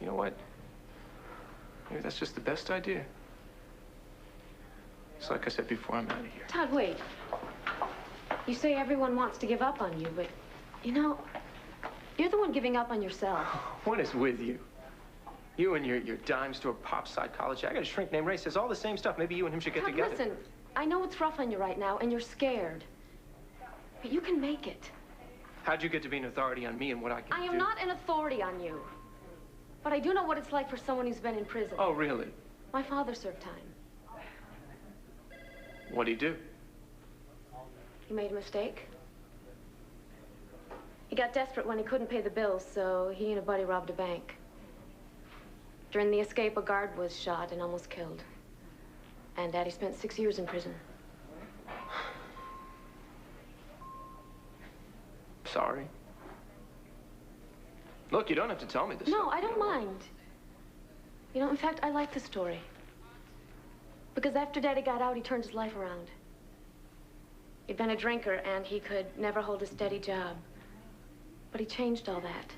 You know what? Maybe that's just the best idea. It's like I said before, I'm out of here. Todd, wait. You say everyone wants to give up on you, but, you know, you're the one giving up on yourself. What is with you? You and your dime store pop psychology. I got a shrink named Ray says all the same stuff. Maybe you and him should get Todd, together. Listen, I know it's rough on you right now, and you're scared. But you can make it. How'd you get to be an authority on me and what I can do? I am not an authority on you. But I do know what it's like for someone who's been in prison. Oh, really? My father served time. What'd he do? He made a mistake. He got desperate when he couldn't pay the bills, so he and a buddy robbed a bank. During the escape, a guard was shot and almost killed. And Daddy spent 6 years in prison. Sorry. Look, you don't have to tell me this. No, I don't mind. You know, in fact, I like the story. Because after Daddy got out, he turned his life around. He'd been a drinker, and he could never hold a steady job. But he changed all that.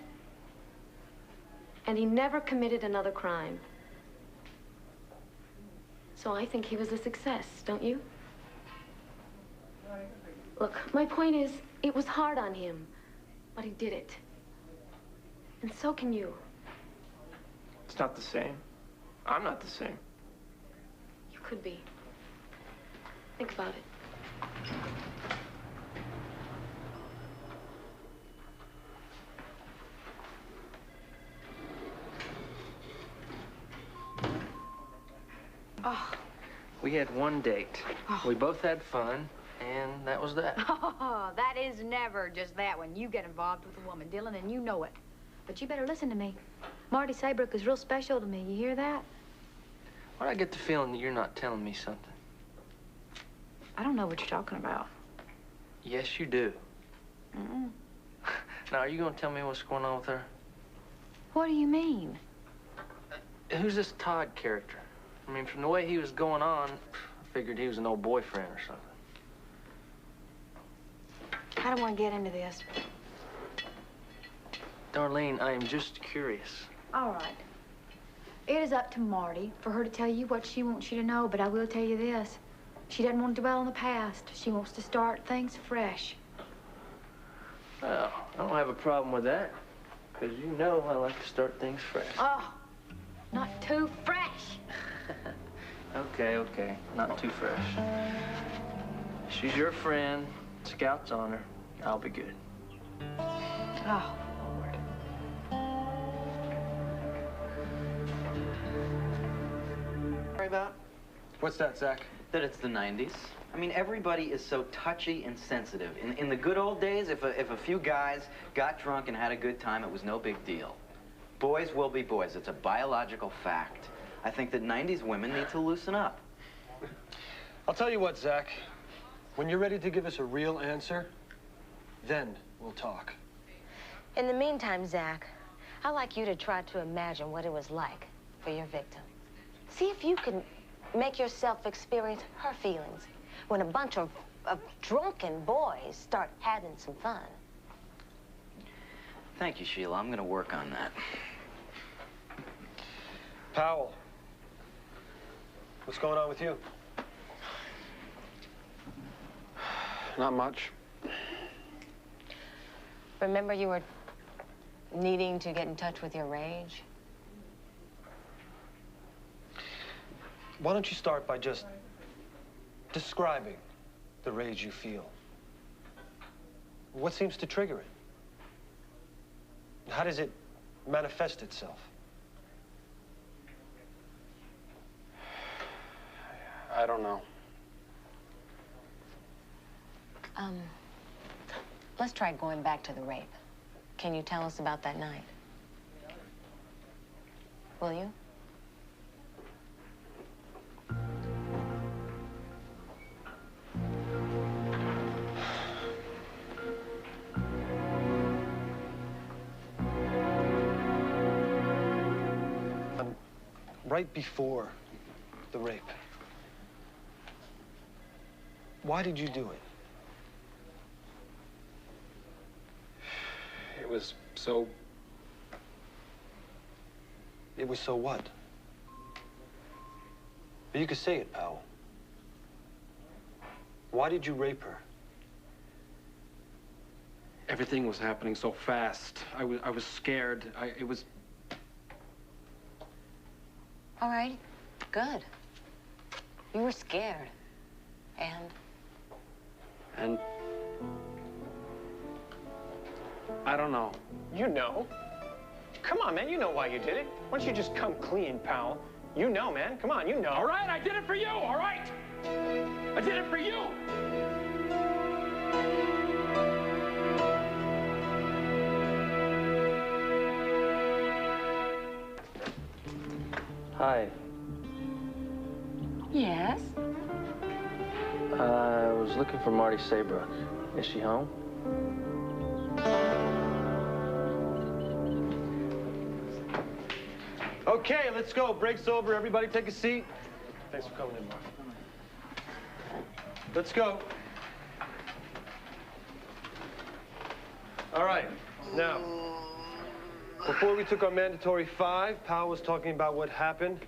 And he never committed another crime. So I think he was a success, don't you? Look, my point is, it was hard on him, but he did it. And so can you. It's not the same. I'm not the same. You could be. Think about it. Oh. We had one date. Oh. We both had fun, and that was that. Oh, that is never just that when you get involved with a woman, Dylan, and you know it. But you better listen to me. Marty Saybrook is real special to me. You hear that? Why do I get the feeling that you're not telling me something? I don't know what you're talking about. Yes, you do. Mm-mm. Now, are you going to tell me what's going on with her? What do you mean? Who's this Todd character? I mean, from the way he was going on, I figured he was an old boyfriend or something. I don't want to get into this. Darlene, I am just curious. All right. It is up to Marty for her to tell you what she wants you to know, but I will tell you this. She doesn't want to dwell on the past. She wants to start things fresh. Well, I don't have a problem with that, because you know I like to start things fresh. Oh, not too fresh. Okay, not too fresh. She's your friend, Scout's on her. I'll be good. Oh, Lord. Sorry about? What's that, Zach? That it's the 90s. I mean, everybody is so touchy and sensitive. In the good old days, if a few guys got drunk and had a good time, it was no big deal. Boys will be boys. It's a biological fact. I think that 90s women need to loosen up. I'll tell you what, Zach. When you're ready to give us a real answer, then we'll talk. In the meantime, Zach, I'd like you to try to imagine what it was like for your victim. See if you can make yourself experience her feelings when a bunch of drunken boys start having some fun. Thank you, Sheila. I'm going to work on that. Powell, what's going on with you? Not much. Remember you were needing to get in touch with your rage? Why don't you start by just describing the rage you feel? What seems to trigger it? How does it manifest itself? I don't know. Let's try going back to the rape. Can you tell us about that night? Will you? Right before the rape, why did you do it? It was so it was so what? But you could say it, Powell. Why did you rape her? Everything was happening so fast. I was scared. It was... All right, good. You were scared. And... I don't know. You know. Come on, man, you know why you did it. Why don't you just come clean, pal? You know, man. Come on, you know. All right, I did it for you, all right? I did it for you! Hi. Yes? I was looking for Marty Saybrook. Is she home? Okay, let's go. Break's over. Everybody take a seat. Thanks for coming in, Mark. Let's go. All right, now, before we took our mandatory 5, Powell was talking about what happened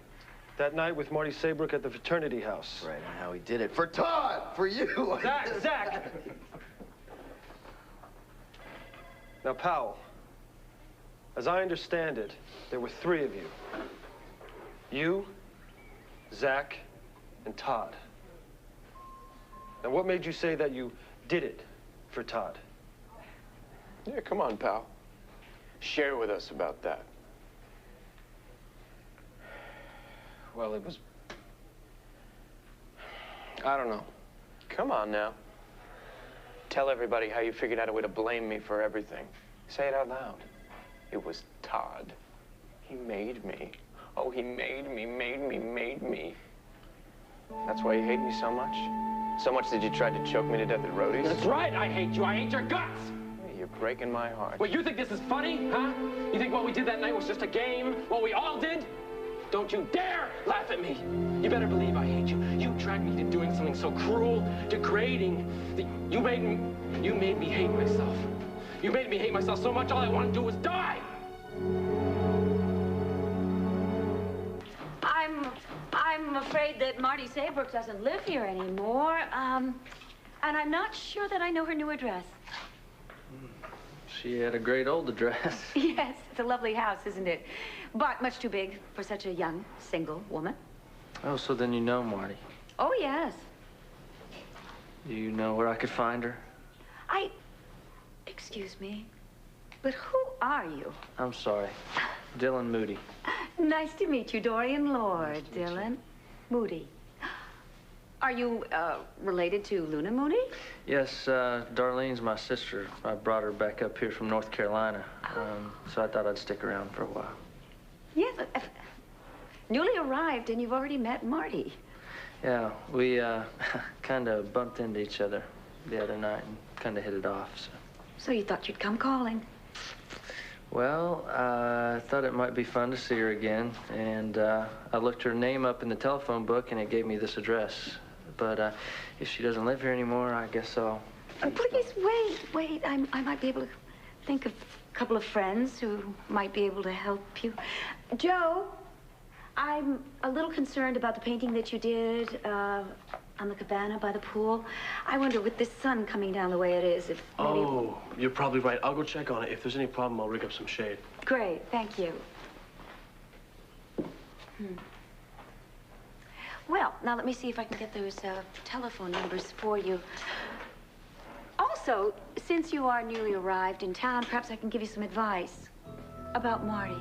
that night with Marty Saybrook at the fraternity house. Right, and how he did it. For Todd! For you! Zach! Now, Powell, as I understand it, there were 3 of you. You, Zach, and Todd. Now, what made you say that you did it for Todd? Yeah, come on, pal. Share with us about that. Well, it was... I don't know. Come on now. Tell everybody how you figured out a way to blame me for everything. Say it out loud. It was Todd. He made me. Oh, he made me. That's why you hate me so much? So much that you tried to choke me to death at roadies? That's right, I hate you. I hate your guts! Hey, you're breaking my heart. Well, you think this is funny, huh? You think what we did that night was just a game? What we all did? Don't you dare laugh at me. You better believe I hate you. You dragged me into doing something so cruel, degrading, that you made me hate myself. You made me hate myself so much all I wanted to do was die. I'm afraid that Marty Saybrook doesn't live here anymore. And I'm not sure that I know her new address. She had a great old address. Yes, it's a lovely house, isn't it? But much too big for such a young, single woman. Oh, so then you know Marty. Oh, yes. Do you know where I could find her? Excuse me, but who are you? I'm sorry. Dylan Moody. Nice to meet you, Dorian Lord, Nice to meet Dylan. you. Moody. Are you, related to Luna Moody? Yes, Darlene's my sister. I brought her back up here from North Carolina. So I thought I'd stick around for a while. Yes, newly arrived, and you've already met Marty. Yeah, we, kind of bumped into each other the other night and kind of hit it off, so. So you thought you'd come calling. Well, I thought it might be fun to see her again, and I looked her name up in the telephone book, and it gave me this address. But if she doesn't live here anymore, I guess I'll... Please, wait. I might be able to think of a couple of friends who might be able to help you. Joe, I'm a little concerned about the painting that you did on the cabana by the pool. I wonder, with this sun coming down the way it is, if maybe... Oh, you're probably right. I'll go check on it. If there's any problem, I'll rig up some shade. Great, thank you. Well, now let me see if I can get those telephone numbers for you. Also, since you are newly arrived in town, perhaps I can give you some advice about Marty.